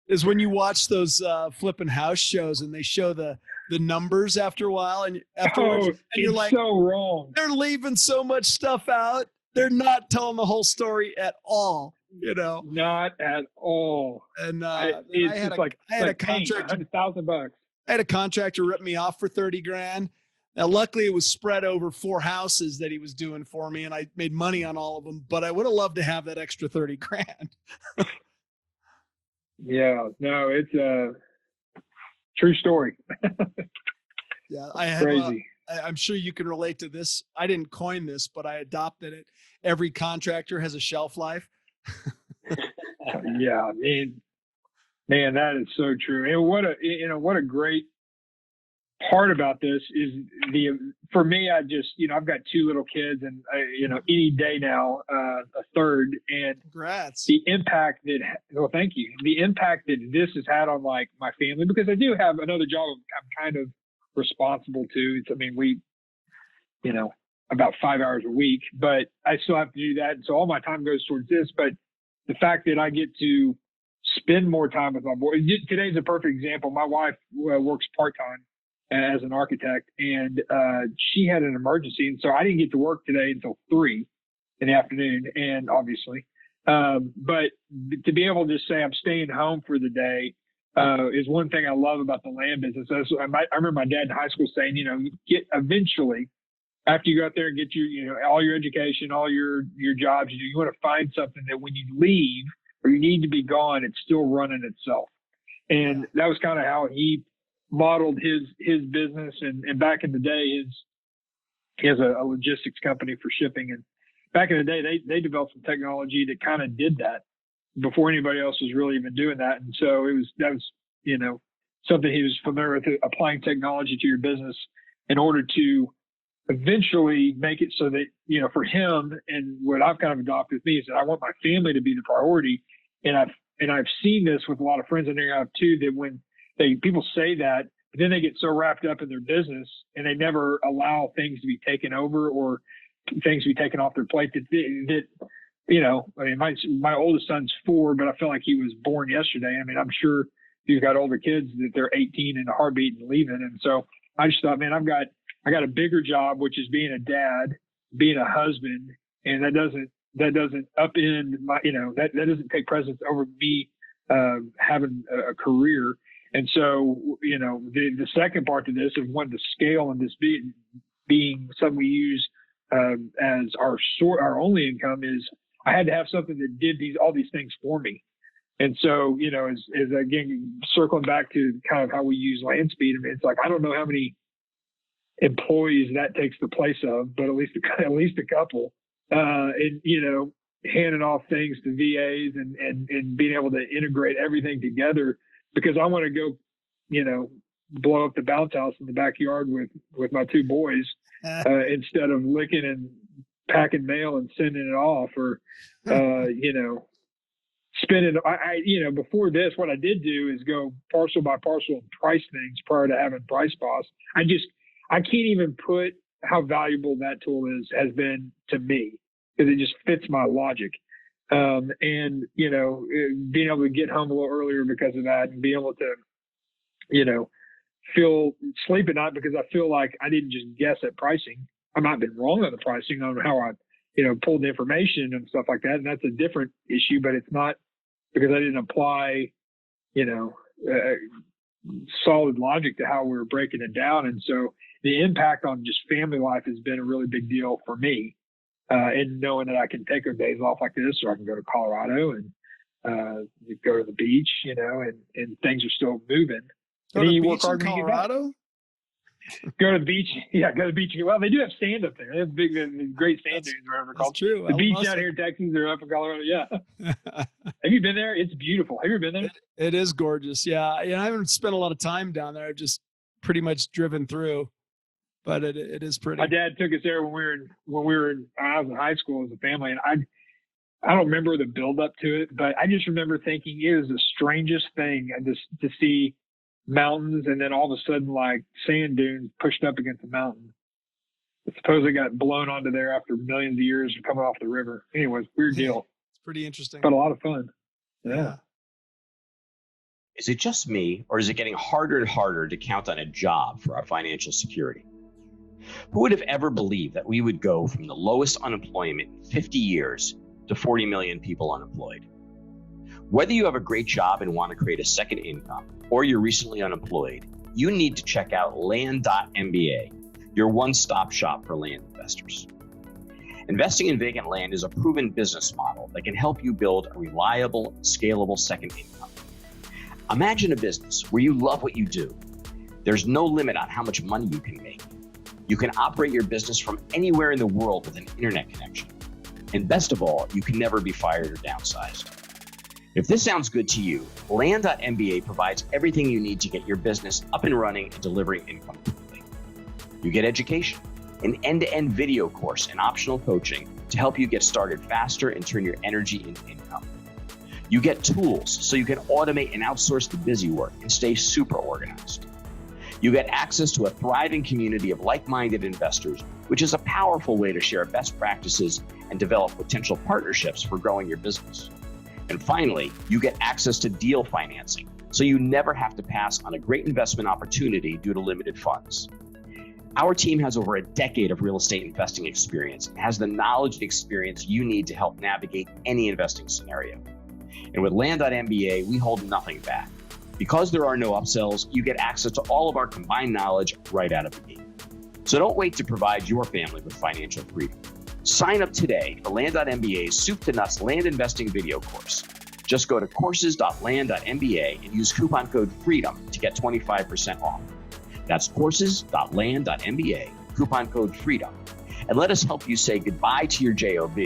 is when you watch those flipping house shows and they show the numbers after a while, and afterwards, and you're like, so wrong. They're leaving so much stuff out. They're not telling the whole story at all. Not at all. And I had a contractor, $100,000. I had a contractor rip me off for $30,000. Now, luckily, it was spread over 4 houses that he was doing for me, and I made money on all of them. But I would have loved to have that extra $30,000. Yeah, no, it's a true story. Yeah, I have. Crazy. I'm sure you can relate to this. I didn't coin this, but I adopted it. Every contractor has a shelf life. Yeah, man, that is so true. And what a great part about this is for me, I just, I've got 2 little kids, and any day now, a third, and Congrats. The impact thank you. The impact that this has had on like my family, because I do have another job I'm kind of responsible to. We, about 5 hours a week, but I still have to do that. And so all my time goes towards this, but the fact that I get to spend more time with my boy. Today's a perfect example. My wife works part-time, as an architect, and she had an emergency, and so I didn't get to work today until 3 in the afternoon, and obviously, but to be able to just say I'm staying home for the day is one thing I love about the land business. I remember my dad in high school saying, get eventually, after you go out there and get your, all your education, all your jobs, you want to find something that when you leave or you need to be gone, it's still running itself. And that was kind of how he modeled his business. And back in the day, he has a logistics company for shipping. And back in the day, they developed some technology that kind of did that before anybody else was really even doing that. And so that was something he was familiar with, applying technology to your business in order to eventually make it so that, for him, and what I've kind of adopted with me is that I want my family to be the priority. And I've seen this with a lot of friends, and I have too, that when people say that, but then they get so wrapped up in their business and they never allow things to be taken over or things to be taken off their plate that my oldest son's 4, but I feel like he was born yesterday. I mean, I'm sure you've got older kids that they're 18 in a heartbeat and leaving. And so I just thought, man, I got a bigger job, which is being a dad, being a husband, and that doesn't upend my, that doesn't take precedence over me having a career. And so, the second part to this of wanting to scale and this being something we use as our only income is I had to have something that did all these things for me. And so, as again, circling back to kind of how we use Landspeed, I mean, it's like, I don't know how many employees that takes the place of, but at least a couple, and, handing off things to VAs and being able to integrate everything together, because I want to go, blow up the bounce house in the backyard with my 2 boys, instead of licking and packing mail and sending it off, or, spending, before this, what I did do is go parcel by parcel and price things prior to having Price Boss. I can't even put how valuable that tool has been to me, because it just fits my logic. And, being able to get home a little earlier because of that, and be able to, sleep at night because I feel like I didn't just guess at pricing. I might have been wrong on the pricing on how I, pulled the information and stuff like that. And that's a different issue, but it's not because I didn't apply, solid logic to how we were breaking it down. And so the impact on just family life has been a really big deal for me. And knowing that I can take days off like this, or I can go to Colorado and go to the beach, and things are still moving. Go to the beach in Colorado? Go to the beach. Yeah, go to the beach. Well, they do have sand up there. They have great sand dunes, whatever it's called. True. The beach down here in Texas, they're up in Colorado. Yeah. Have you been there? It's beautiful. Have you ever been there? It is gorgeous. Yeah. I haven't spent a lot of time down there. I've just pretty much driven through, but it is pretty. My dad took us there when I was in high school as a family, and I don't remember the build up to it, but I just remember thinking it was the strangest thing to see mountains, and then all of a sudden, like sand dunes pushed up against the mountain. I suppose they got blown onto there after millions of years of coming off the river. Anyways, weird deal. It's pretty interesting, but a lot of fun. Yeah. Is it just me, or is it getting harder and harder to count on a job for our financial security? Who would have ever believed that we would go from the lowest unemployment in 50 years to 40 million people unemployed? Whether you have a great job and want to create a second income, or you're recently unemployed, you need to check out Land.MBA, your one-stop shop for land investors. Investing in vacant land is a proven business model that can help you build a reliable, scalable second income. Imagine a business where you love what you do. There's no limit on how much money you can make. You can operate your business from anywhere in the world with an internet connection. And best of all, you can never be fired or downsized. If this sounds good to you, Land.MBA provides everything you need to get your business up and running and delivering income quickly. You get education, an end-to-end video course and optional coaching to help you get started faster and turn your energy into income. You get tools so you can automate and outsource the busy work and stay super organized. You get access to a thriving community of like-minded investors, which is a powerful way to share best practices and develop potential partnerships for growing your business. And finally, you get access to deal financing so you never have to pass on a great investment opportunity due to limited funds. Our team has over a decade of real estate investing experience and has the knowledge and experience you need to help navigate any investing scenario. And with Land.MBA, we hold nothing back. Because there are no upsells, you get access to all of our combined knowledge right out of the gate. So don't wait to provide your family with financial freedom. Sign up today for Land.MBA's Soup to Nuts Land Investing video course. Just go to courses.land.mba and use coupon code FREEDOM to get 25% off. That's courses.land.mba, coupon code FREEDOM. And let us help you say goodbye to your JOB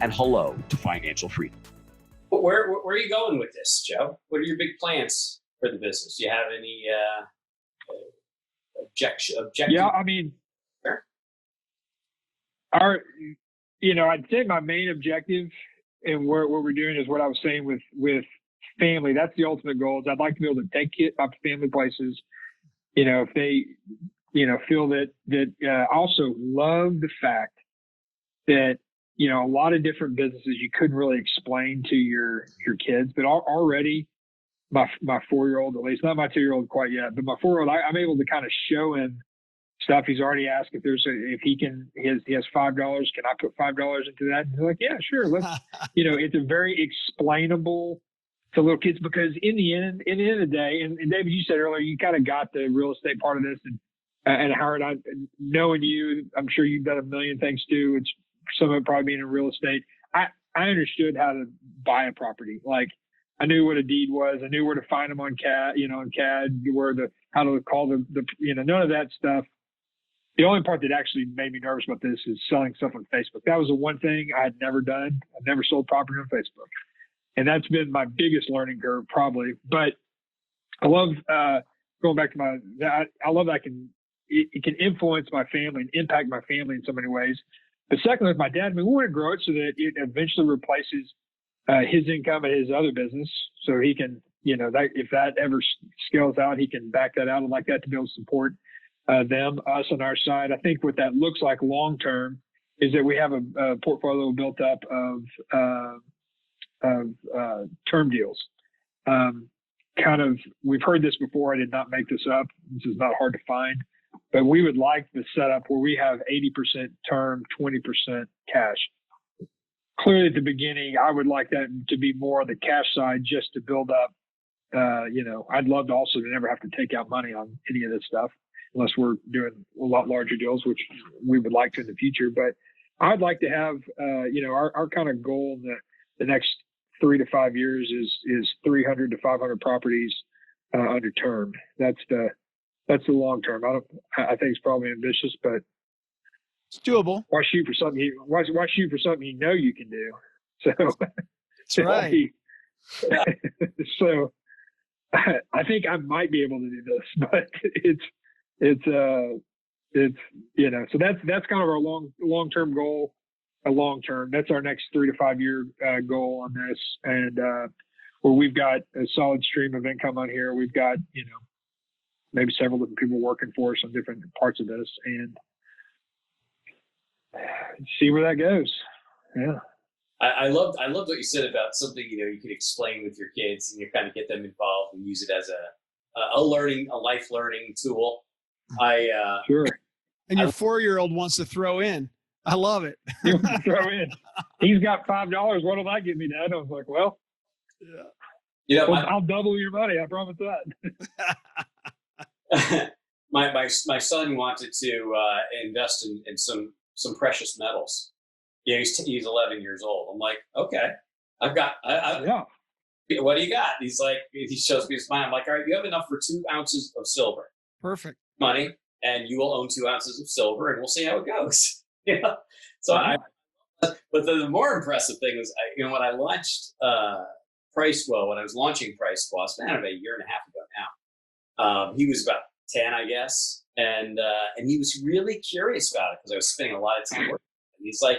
and hello to financial freedom. But where are you going with this, Joe? What are your big plans for the business? Do you have any objective? Yeah, I mean, Sure. I'd say my main objective and what we're doing is what I was saying with family. That's the ultimate goal. Is I'd like to be able to take my family places. If they, feel that I also love the fact that, a lot of different businesses you couldn't really explain to your kids, but already my 4-year-old, at least not my 2-year-old quite yet, but my 4-year-old, I'm able to kind of show him stuff. He's already asked if he has $5. Can I put $5 into that? And he's like, yeah, sure. Let's, it's a very explainable to little kids, because in the end of the day, and David, you said earlier, you kind of got the real estate part of this, and Howard, knowing you, I'm sure you've done a million things too. It's some of it probably being in real estate. I understood how to buy a property. Like, I knew what a deed was. I knew where to find them on CAD, how to call the none of that stuff. The only part that actually made me nervous about this is selling stuff on Facebook. That was the one thing I had never done. I've never sold property on Facebook. And that's been my biggest learning curve, probably. But I love going back to I love that it can influence my family and impact my family in so many ways. But secondly, with my dad, we want to grow it so that it eventually replaces his income at his other business. So he can, if that ever scales out, he can back that out. I'd like that to be able to support us on our side. I think what that looks like long term is that we have a portfolio built up of term deals. We've heard this before. I did not make this up. This is not hard to find, but we would like the setup where we have 80% term, 20% cash. Clearly at the beginning, I would like that to be more on the cash side, just to build up. I'd love to also to never have to take out money on any of this stuff, unless we're doing a lot larger deals, which we would like to in the future. But I'd like to have, our kind of goal in the next 3 to 5 years is 300 to 500 properties under term. That's the long term. I think it's probably ambitious, but it's doable. Why shoot for something? Why shoot for something you know you can do? So that's right. So I think I might be able to do this, but it's so that's kind of our long term goal. That's our next 3 to 5 year goal on this, and where we've got a solid stream of income on here. We've got maybe several different people working for us on different parts of this, and see where that goes. Yeah. I loved what you said about something you could explain with your kids, and you kind of get them involved and use it as a life learning tool. Sure. And your 4-year-old wants to throw in. I love it. He wants to throw in. He's got $5. What'll that give me, Dad? I was like, well, yeah. I'll double your money. I promise that. My son wanted to invest in some precious metals. Yeah, he's 11 years old. I'm like, okay, I've got. Yeah. What do you got? He's like, he shows me his mind. I'm like, all right, you have enough for 2 ounces of silver. Perfect. Money, and you will own 2 ounces of silver, and we'll see how it goes. So but the more impressive thing was, when I launched when I was launching Price Boss, about a year and a half ago now, he was about 10, I guess, and he was really curious about it because I was spending a lot of time working. And he's like,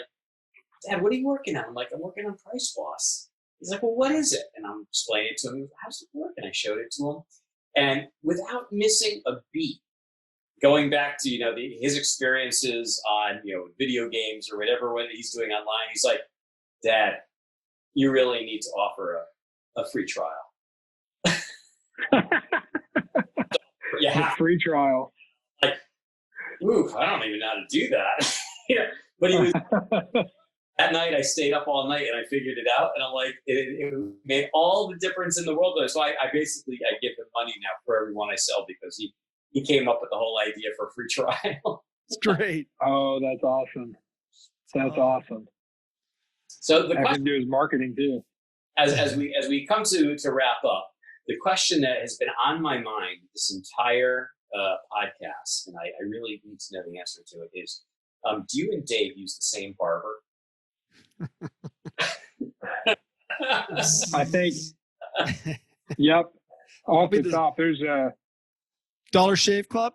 Dad, what are you working on? I'm like, I'm working on Price Boss. He's like, well, what is it? And I'm explaining it to him. How's it work? And I showed it to him, and without missing a beat, going back to his experiences on video games or whatever he's doing online, he's like, Dad, you really need to offer a free trial. You have free trial. Ooh, I don't even know how to do that. But he was, that night I stayed up all night and I figured it out. And I'm like, it made all the difference in the world. So I basically give him money now for every one I sell because he came up with the whole idea for free trial. It's great. Oh, that's awesome. That's awesome. So the I question, can do his marketing too. as we come to wrap up, the question that has been on my mind this entire podcast, and I really need to know the answer to it, is do you and Dave use the same barber? I think. Yep. Off the top, there's a Dollar Shave Club.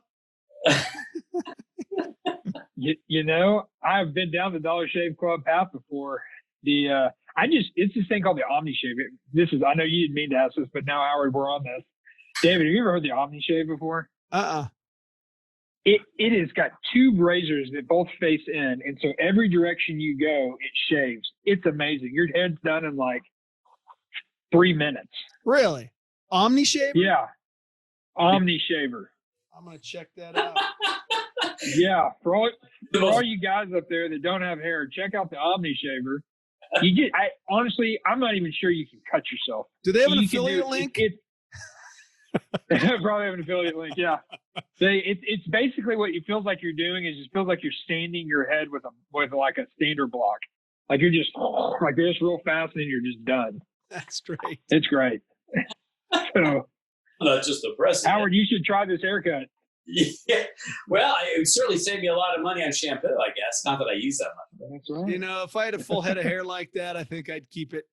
you know, I've been down the Dollar Shave Club path before. It's this thing called the Omni Shave. I know you didn't mean to ask this, but now Howard, we're on this. David, have you ever heard the Omni Shave before? It has got two razors that both face in, and so every direction you go, it shaves. It's amazing. Your head's done in like 3 minutes. Really? Omni Shaver? Yeah. Omni Shaver. I'm going to check that out. Yeah. For all you guys up there that don't have hair, check out the Omni Shaver. Honestly, I'm not even sure you can cut yourself. Do they have an affiliate link? Probably have an affiliate link. Yeah. It's basically what it feels like you're doing is it feels like you're standing your head with like a stander block. Like you're just like this real fast and then you're just done. That's great. It's great. So That's just impressive. Howard, you should try this haircut. Yeah. Well, it would certainly save me a lot of money on shampoo, I guess. Not that I use that much. That's right. You know, if I had a full head of hair like that, I think I'd keep it.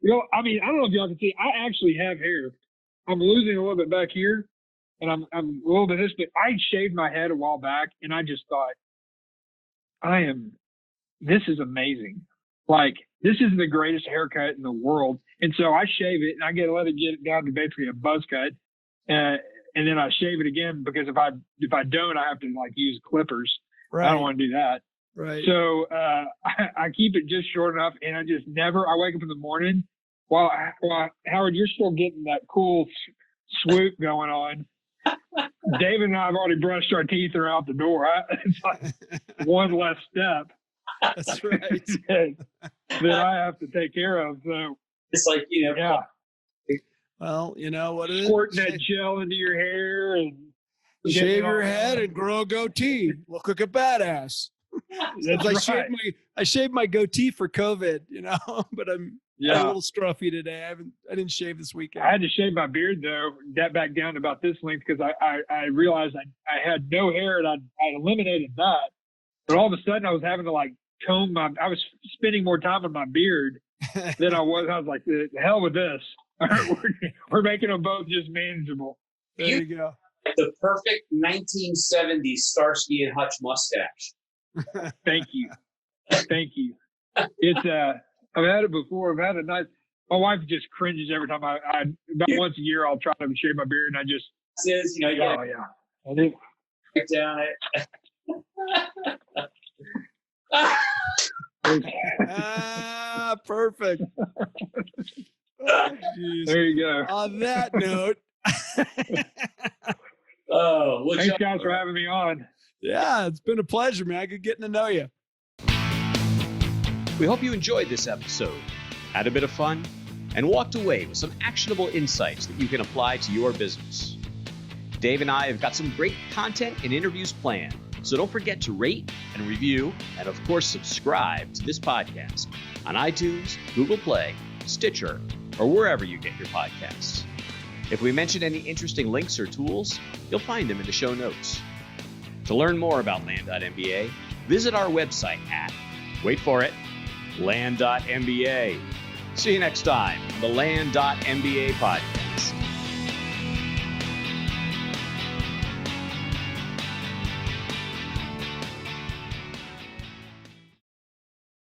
You know, I mean, I don't know if y'all can see. I actually have hair. I'm losing a little bit back here, and I'm a little bit this. But I shaved my head a while back, and I just thought, this is amazing. Like, this is the greatest haircut in the world. And so I shave it, and I let it down to basically a buzz cut, and then I shave it again because if I don't, I have to like use clippers. Right. I don't want to do that. Right. So I keep it just short enough, and I wake up in the morning while Howard, you're still getting that cool swoop going on. David and I have already brushed our teeth and are out the door. It's like one less step. That's right. that I have to take care of. So It's like, yeah. Well, you know what it is? Squirting that gel into your hair and Shave your head and grow a goatee. Look like a badass. That's right. I shaved my goatee for COVID, but I'm a little scruffy today. I didn't shave this weekend. I had to shave my beard though, that back down to about this length because I realized I had no hair and I eliminated that. But all of a sudden I was having to like comb I was spending more time on my beard than I was. I was like, the hell with this. We're making them both just manageable. There you go. The perfect 1970s Starsky and Hutch mustache. Thank you. It's I've had it before. I've had it nice. My wife just cringes every time I about once a year I'll try to shave my beard and I just Yeah. I do. Right down it. Perfect. Oh, there you go. On that note. Thanks guys for having me on. Yeah, it's been a pleasure, man. Good getting to know you. We hope you enjoyed this episode, had a bit of fun, and walked away with some actionable insights that you can apply to your business. Dave and I have got some great content and interviews planned, so don't forget to rate and review, and of course subscribe to this podcast on iTunes, Google Play, Stitcher, or wherever you get your podcasts. If we mention any interesting links or tools, you'll find them in the show notes. To learn more about Land.MBA, visit our website at, wait for it, Land.MBA. See you next time on the Land.MBA Podcast.